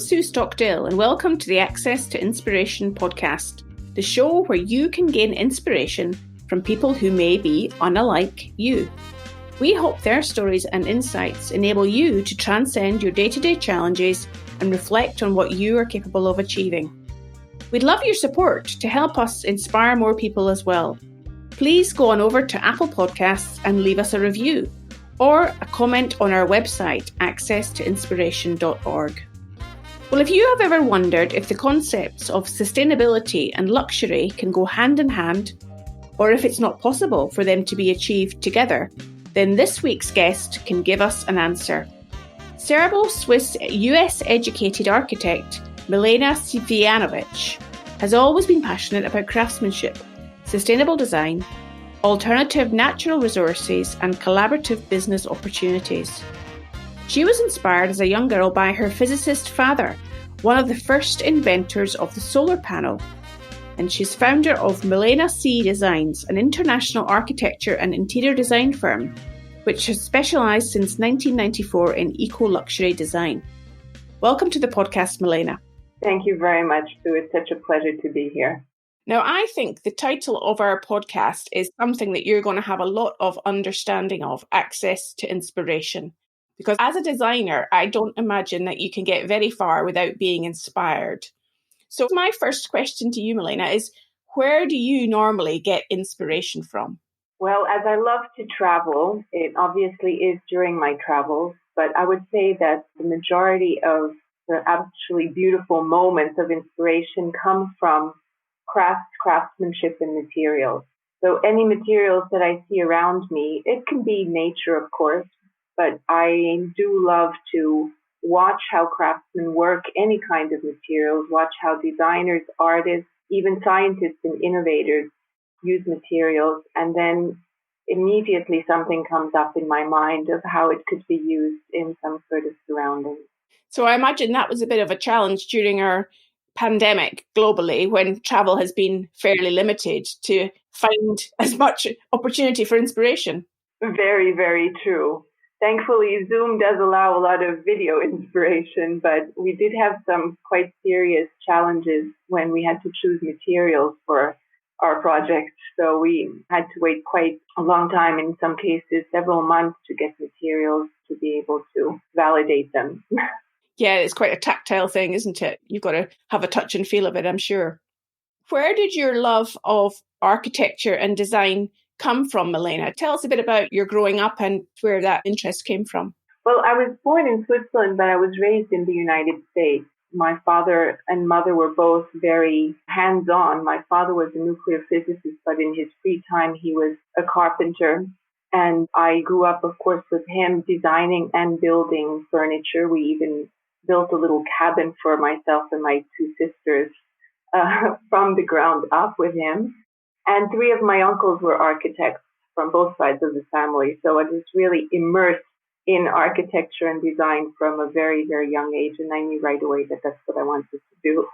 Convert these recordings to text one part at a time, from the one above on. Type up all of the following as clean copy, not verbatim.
Sue Stockdale, and welcome to the Access to Inspiration podcast, the show where you can gain inspiration from people who may be unlike you. We hope their stories and insights enable you to transcend your day-to-day challenges and reflect on what you are capable of achieving. We'd love your support to help us inspire more people as well. Please go on over to Apple Podcasts and leave us a review or a comment on our website, accesstoinspiration.org. Well, if you have ever wondered if the concepts of sustainability and luxury can go hand in hand, or if it's not possible for them to be achieved together, then this week's guest can give us an answer. Serbo-Swiss US-educated architect Milena Cvijanovich has always been passionate about craftsmanship, sustainable design, alternative natural resources, and collaborative business opportunities. She was inspired as a young girl by her physicist father, one of the first inventors of the solar panel, and she's founder of Milena C Designs, an international architecture and interior design firm, which has specialised since 1994 in eco-luxury design. Welcome to the podcast, Milena. Thank you very much, Sue. It's such a pleasure to be here. Now, I think the title of our podcast is something that you're going to have a lot of understanding of, access to inspiration. Because as a designer, I don't imagine that you can get very far without being inspired. So my first question to you, Milena, is where do you normally get inspiration from? Well, as I love to travel, it obviously is during my travels, but I would say that the majority of the actually beautiful moments of inspiration come from craftsmanship and materials. So any materials that I see around me, it can be nature, of course, but I do love to watch how craftsmen work any kind of materials, watch how designers, artists, even scientists and innovators use materials, and then immediately something comes up in my mind of how it could be used in some sort of surrounding. So I imagine that was a bit of a challenge during our pandemic globally, when travel has been fairly limited, to find as much opportunity for inspiration. Very, very true. Thankfully, Zoom does allow a lot of video inspiration, but we did have some quite serious challenges when we had to choose materials for our project. So we had to wait quite a long time, in some cases several months, to get materials to be able to validate them. Yeah, it's quite a tactile thing, isn't it? You've got to have a touch and feel of it, I'm sure. Where did your love of architecture and design come from, Milena? Tell us a bit about your growing up and where that interest came from. Well, I was born in Switzerland, but I was raised in the United States. My father and mother were both very hands-on. My father was a nuclear physicist, but in his free time, he was a carpenter. And I grew up, of course, with him designing and building furniture. We even built a little cabin for myself and my two sisters from the ground up with him. And three of my uncles were architects from both sides of the family. So I was really immersed in architecture and design from a very, very young age. And I knew right away that that's what I wanted to do.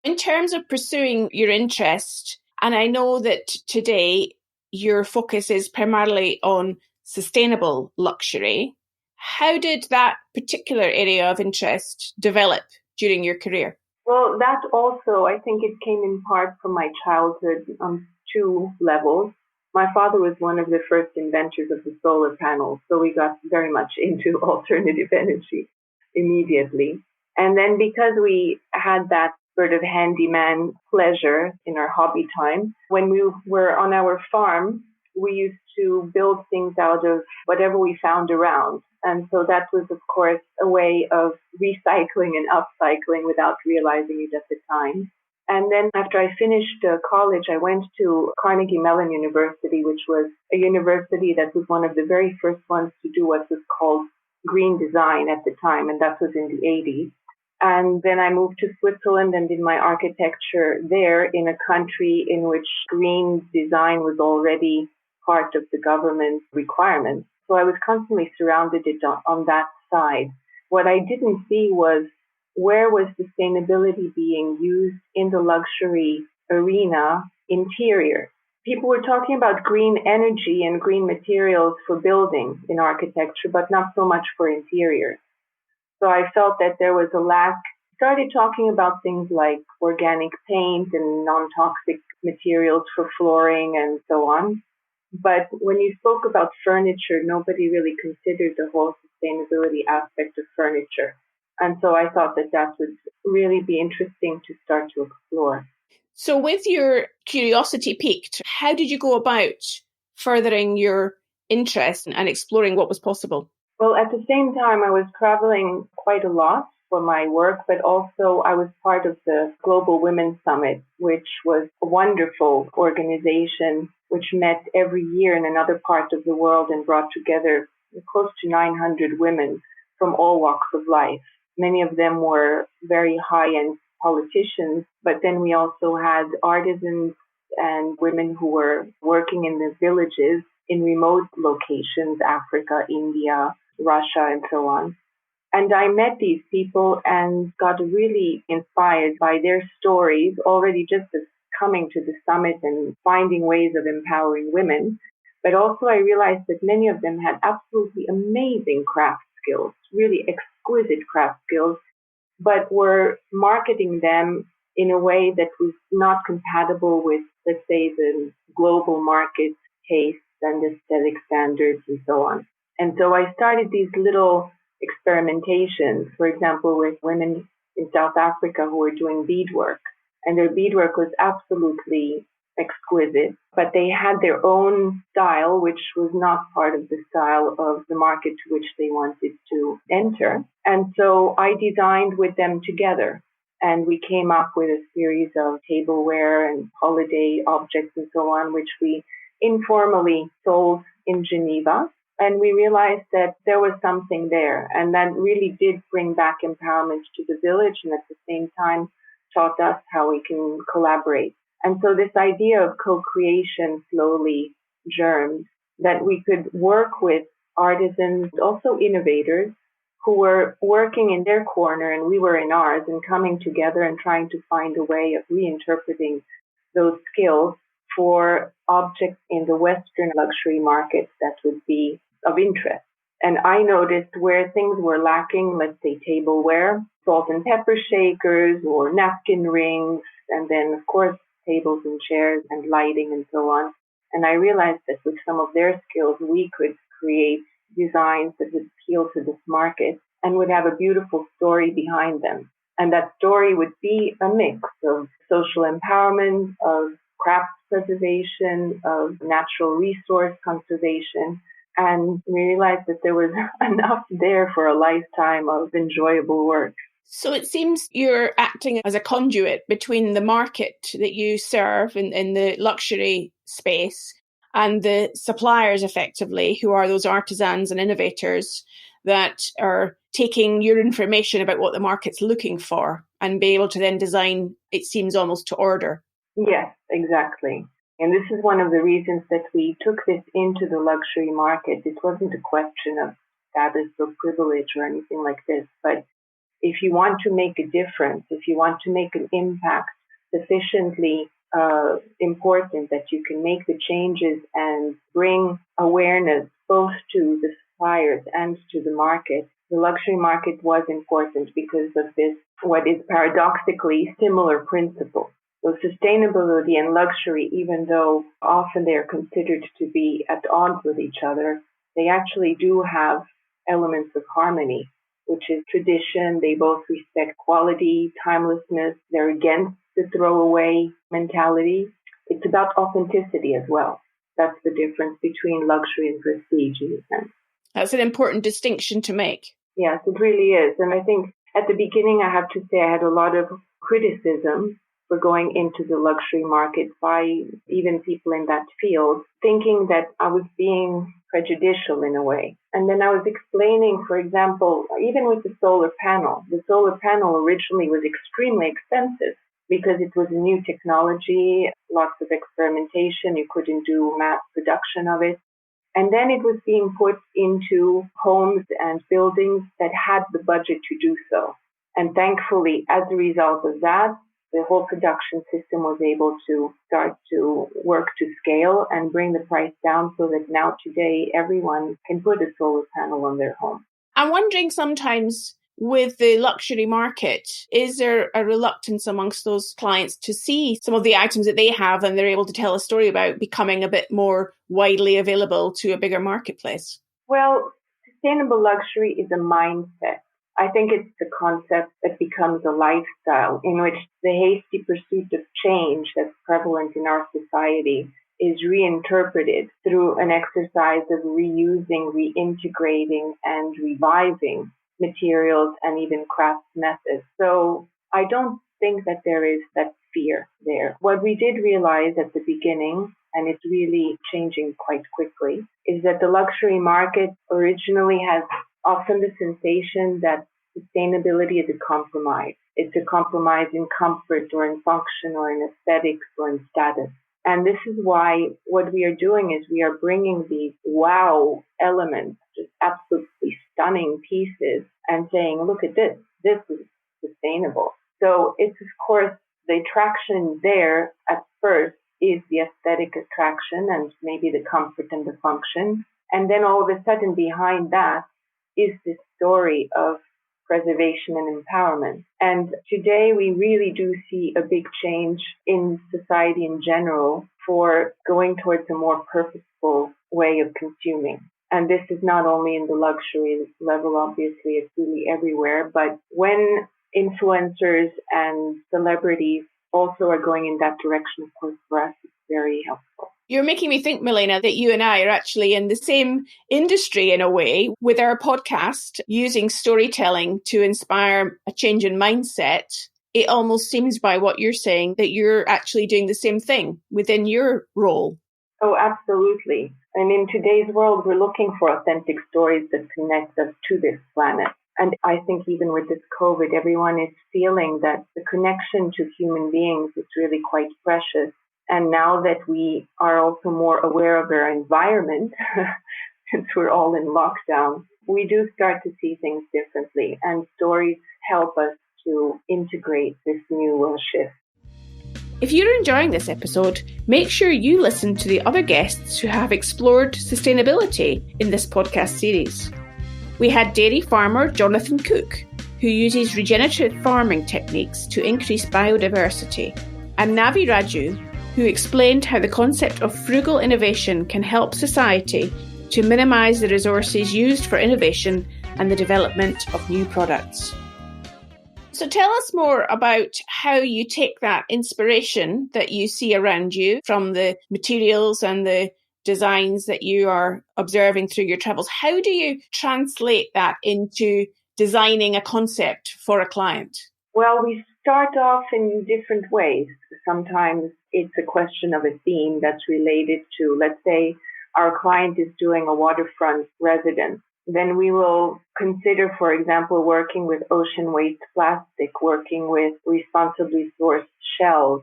In terms of pursuing your interest, and I know that today your focus is primarily on sustainable luxury, how did that particular area of interest develop during your career? Well, that also, I think it came in part from my childhood on two levels. My father was one of the first inventors of the solar panel, so we got very much into alternative energy immediately. And then because we had that sort of handyman pleasure in our hobby time, when we were on our farm, we used to build things out of whatever we found around. And so that was, of course, a way of recycling and upcycling without realizing it at the time. And then after I finished college, I went to Carnegie Mellon University, which was a university that was one of the very first ones to do what was called green design at the time, and that was in the 80s. And then I moved to Switzerland and did my architecture there in a country in which green design was already part of the government requirements. So I was constantly surrounded on that side. What I didn't see was where was sustainability being used in the luxury arena interior. People were talking about green energy and green materials for buildings in architecture, but not so much for interiors. So I felt that there was a lack started talking about things like organic paint and non-toxic materials for flooring and so on. But when you spoke about furniture, nobody really considered the whole sustainability aspect of furniture. And so I thought that that would really be interesting to start to explore. So with your curiosity piqued, how did you go about furthering your interest and exploring what was possible? Well, at the same time, I was traveling quite a lot for my work, but also I was part of the Global Women's Summit, which was a wonderful organization which met every year in another part of the world and brought together close to 900 women from all walks of life. Many of them were very high-end politicians, but then we also had artisans and women who were working in the villages in remote locations, Africa, India, Russia, and so on. And I met these people and got really inspired by their stories already just as coming to the summit and finding ways of empowering women. But also I realized that many of them had absolutely amazing craft skills, really exquisite craft skills, but were marketing them in a way that was not compatible with, let's say, the global market tastes and aesthetic standards and so on. And so I started these little experimentations, for example, with women in South Africa who were doing beadwork. And their beadwork was absolutely exquisite, but they had their own style, which was not part of the style of the market to which they wanted to enter. And so I designed with them together. And we came up with a series of tableware and holiday objects and so on, which we informally sold in Geneva. And we realized that there was something there. And that really did bring back empowerment to the village and at the same time taught us how we can collaborate. And so this idea of co-creation slowly germed, that we could work with artisans, also innovators, who were working in their corner and we were in ours and coming together and trying to find a way of reinterpreting those skills for objects in the Western luxury markets that would be of interest. And I noticed where things were lacking, let's say tableware, salt and pepper shakers or napkin rings, and then of course tables and chairs and lighting and so on. And I realized that with some of their skills, we could create designs that would appeal to this market and would have a beautiful story behind them. And that story would be a mix of social empowerment, of craft preservation, of natural resource conservation. And we realized that there was enough there for a lifetime of enjoyable work. So it seems you're acting as a conduit between the market that you serve in the luxury space and the suppliers, effectively, who are those artisans and innovators that are taking your information about what the market's looking for and be able to then design, it seems, almost to order. Yes, exactly. And this is one of the reasons that we took this into the luxury market. It wasn't a question of status or privilege or anything like this, but if you want to make a difference, if you want to make an impact sufficiently important that you can make the changes and bring awareness both to the suppliers and to the market, the luxury market was important because of this, what is paradoxically similar principle. So sustainability and luxury, even though often they're considered to be at odds with each other, they actually do have elements of harmony, which is tradition. They both respect quality, timelessness. They're against the throwaway mentality. It's about authenticity as well. That's the difference between luxury and prestige in a sense. That's an important distinction to make. Yes, it really is. And I think at the beginning, I have to say I had a lot of criticism for going into the luxury market by even people in that field, thinking that I was being prejudicial in a way. And then I was explaining, for example, even with the solar panel originally was extremely expensive because it was a new technology, lots of experimentation, you couldn't do mass production of it. And then it was being put into homes and buildings that had the budget to do so. And thankfully, as a result of that, the whole production system was able to start to work to scale and bring the price down so that now today everyone can put a solar panel on their home. I'm wondering sometimes with the luxury market, is there a reluctance amongst those clients to see some of the items that they have and they're able to tell a story about becoming a bit more widely available to a bigger marketplace? Well, sustainable luxury is a mindset. I think it's the concept that becomes a lifestyle in which the hasty pursuit of change that's prevalent in our society is reinterpreted through an exercise of reusing, reintegrating, and reviving materials and even craft methods. So I don't think that there is that fear there. What we did realize at the beginning, and it's really changing quite quickly, is that the luxury market originally has often the sensation that sustainability is a compromise. It's a compromise in comfort or in function or in aesthetics or in status. And this is why what we are doing is we are bringing these wow elements, just absolutely stunning pieces, and saying, look at this. This is sustainable. So it's, of course, the attraction there at first is the aesthetic attraction and maybe the comfort and the function. And then all of a sudden behind that is this story of preservation and empowerment. And today we really do see a big change in society in general for going towards a more purposeful way of consuming. And this is not only in the luxury level, obviously, it's really everywhere. But when influencers and celebrities also are going in that direction, of course, for us, it's very helpful. You're making me think, Milena, that you and I are actually in the same industry in a way with our podcast, using storytelling to inspire a change in mindset. It almost seems by what you're saying that you're actually doing the same thing within your role. Oh, absolutely. And in today's world, we're looking for authentic stories that connect us to this planet. And I think even with this COVID, everyone is feeling that the connection to human beings is really quite precious. And now that we are also more aware of our environment, since we're all in lockdown, we do start to see things differently. And stories help us to integrate this new shift. If you're enjoying this episode, make sure you listen to the other guests who have explored sustainability in this podcast series. We had dairy farmer Jonathan Cook, who uses regenerative farming techniques to increase biodiversity, and Navi Raju, who explained how the concept of frugal innovation can help society to minimise the resources used for innovation and the development of new products. So tell us more about how you take that inspiration that you see around you from the materials and the designs that you are observing through your travels. How do you translate that into designing a concept for a client? Well, we start off in different ways. Sometimes it's a question of a theme that's related to, let's say, our client is doing a waterfront residence. Then we will consider, for example, working with ocean waste plastic, working with responsibly sourced shells,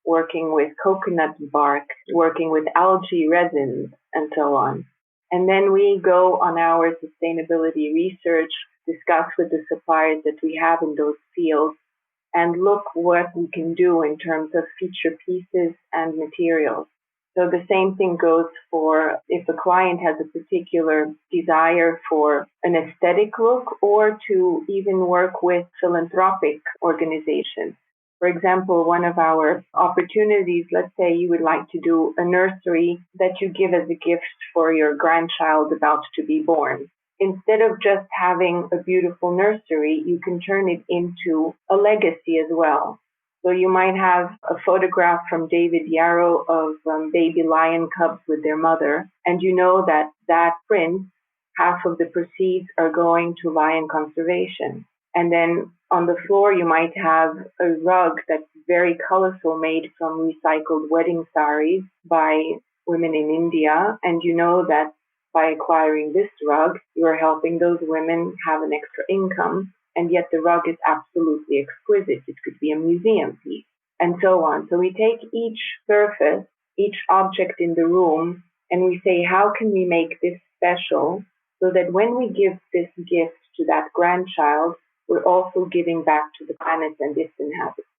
working with coconut bark, working with algae resins, and so on. And then we go on our sustainability research, discuss with the suppliers that we have in those fields, and look what we can do in terms of feature pieces and materials. So the same thing goes for if a client has a particular desire for an aesthetic look or to even work with philanthropic organizations. For example, one of our opportunities, let's say you would like to do a nursery that you give as a gift for your grandchild about to be born. Instead of just having a beautiful nursery, you can turn it into a legacy as well. So you might have a photograph from David Yarrow of baby lion cubs with their mother, and you know that that print, half of the proceeds are going to lion conservation. And then on the floor, you might have a rug that's very colorful, made from recycled wedding saris by women in India, and you know that by acquiring this rug, you are helping those women have an extra income, and yet the rug is absolutely exquisite. It could be a museum piece, and so on. So we take each surface, each object in the room, and we say, how can we make this special so that when we give this gift to that grandchild, we're also giving back to the planet and its inhabitants.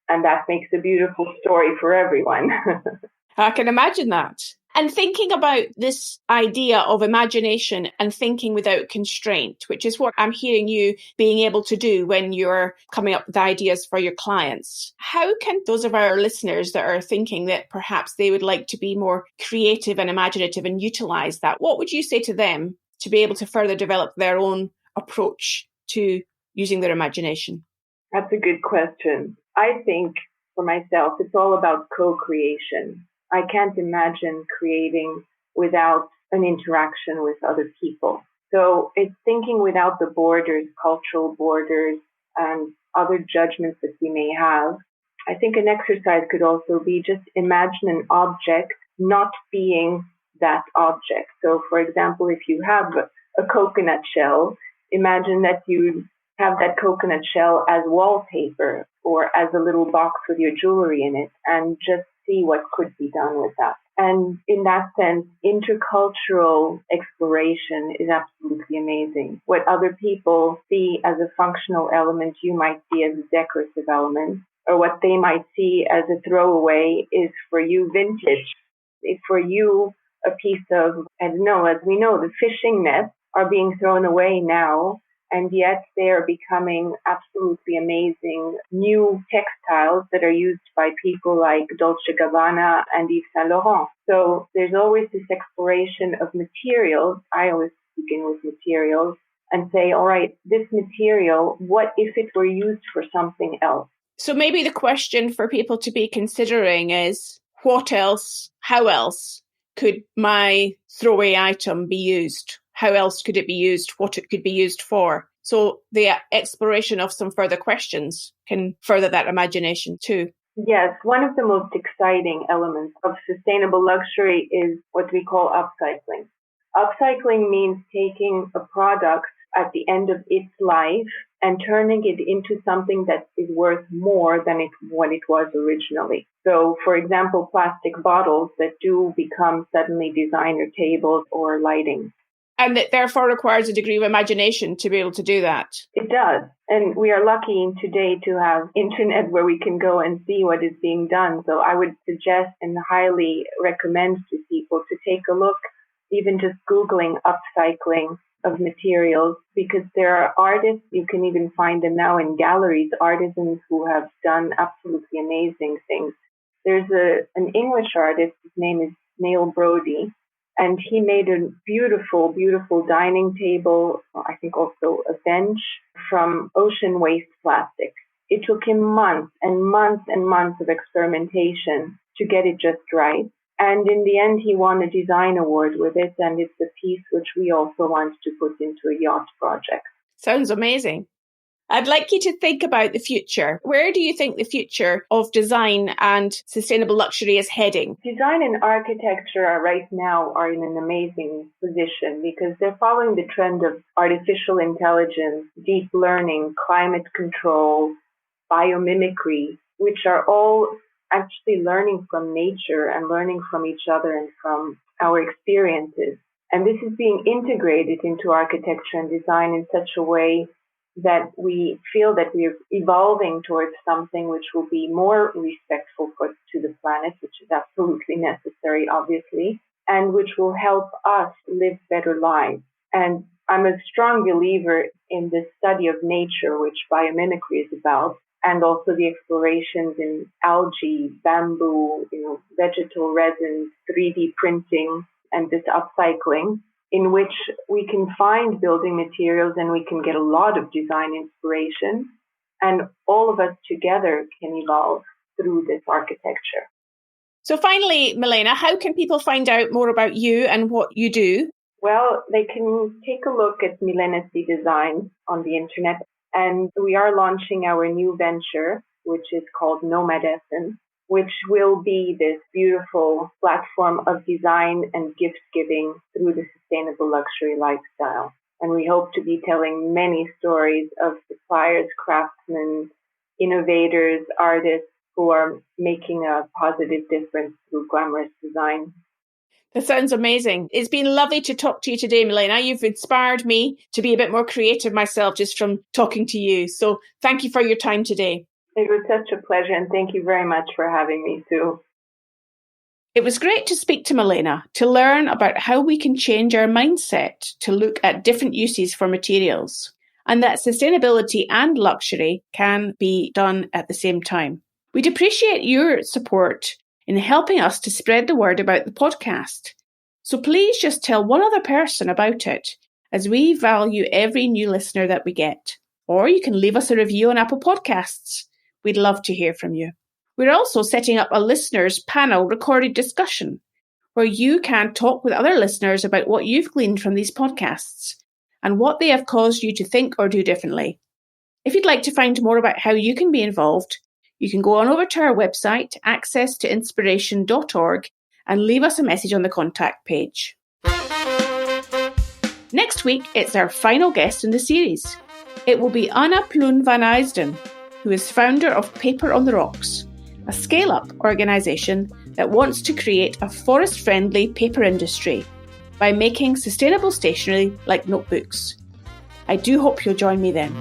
And that makes a beautiful story for everyone. I can imagine that. And thinking about this idea of imagination and thinking without constraint, which is what I'm hearing you being able to do when you're coming up with ideas for your clients. How can those of our listeners that are thinking that perhaps they would like to be more creative and imaginative and utilize that, what would you say to them to be able to further develop their own approach to using their imagination? That's a good question. I think for myself, it's all about co-creation. I can't imagine creating without an interaction with other people. So it's thinking without the borders, cultural borders, and other judgments that we may have. I think an exercise could also be just imagine an object not being that object. So for example, if you have a coconut shell, imagine that you have that coconut shell as wallpaper or as a little box with your jewelry in it, and just see what could be done with that. And in that sense, intercultural exploration is absolutely amazing. What other people see as a functional element, you might see as a decorative element, or what they might see as a throwaway is for you vintage. It's for you a piece of, I don't know, as we know, the fishing nets are being thrown away now, and yet they are becoming absolutely amazing new textiles that are used by people like Dolce & Gabbana and Yves Saint Laurent. So there's always this exploration of materials. I always begin with materials and say, all right, this material, what if it were used for something else? So maybe the question for people to be considering is, what else, how else could my throwaway item be used? How else could it be used? What it could be used for? So the exploration of some further questions can further that imagination too. Yes, one of the most exciting elements of sustainable luxury is what we call upcycling. Upcycling means taking a product at the end of its life and turning it into something that is worth more than what it was originally. So, for example, plastic bottles that do become suddenly designer tables or lighting. And that therefore requires a degree of imagination to be able to do that. It does. And we are lucky today to have internet where we can go and see what is being done. So I would suggest and highly recommend to people to take a look, even just Googling upcycling of materials, because there are artists, you can even find them now in galleries, artisans who have done absolutely amazing things. There's an English artist, his name is Neil Brody, and he made a beautiful, beautiful dining table, I think also a bench, from ocean waste plastic. It took him months and months and months of experimentation to get it just right. And in the end, he won a design award with it, and it's a piece which we also want to put into a yacht project. Sounds amazing. I'd like you to think about the future. Where do you think the future of design and sustainable luxury is heading? Design and architecture right now are in an amazing position because they're following the trend of artificial intelligence, deep learning, climate control, biomimicry, which are all actually learning from nature and learning from each other and from our experiences. And this is being integrated into architecture and design in such a way that we feel that we're evolving towards something which will be more respectful to the planet, which is absolutely necessary, obviously, and which will help us live better lives. And I'm a strong believer in the study of nature, which biomimicry is about, and also the explorations in algae, bamboo, vegetal resins, 3D printing, and this upcycling, in which we can find building materials and we can get a lot of design inspiration, and all of us together can evolve through this architecture. So finally, Milena, how can people find out more about you and what you do? Well, they can take a look at Milena C Designs on the internet, and we are launching our new venture, which is called Nomad Essence, which will be this beautiful platform of design and gift giving through the sustainable luxury lifestyle. And we hope to be telling many stories of suppliers, craftsmen, innovators, artists who are making a positive difference through glamorous design. That sounds amazing. It's been lovely to talk to you today, Milena. You've inspired me to be a bit more creative myself just from talking to you. So thank you for your time today. It was such a pleasure, and thank you very much for having me, Sue. It was great to speak to Milena to learn about how we can change our mindset to look at different uses for materials, and that sustainability and luxury can be done at the same time. We'd appreciate your support in helping us to spread the word about the podcast. So please just tell one other person about it, as we value every new listener that we get. Or you can leave us a review on Apple Podcasts. We'd love to hear from you. We're also setting up a listeners panel recorded discussion where you can talk with other listeners about what you've gleaned from these podcasts and what they have caused you to think or do differently. If you'd like to find more about how you can be involved, you can go on over to our website, accesstoinspiration.org, and leave us a message on the contact page. Next week, it's our final guest in the series. It will be Anna Ploen van Eysden, who is founder of Paper on the Rocks, a scale-up organisation that wants to create a forest-friendly paper industry by making sustainable stationery like notebooks. I do hope you'll join me then.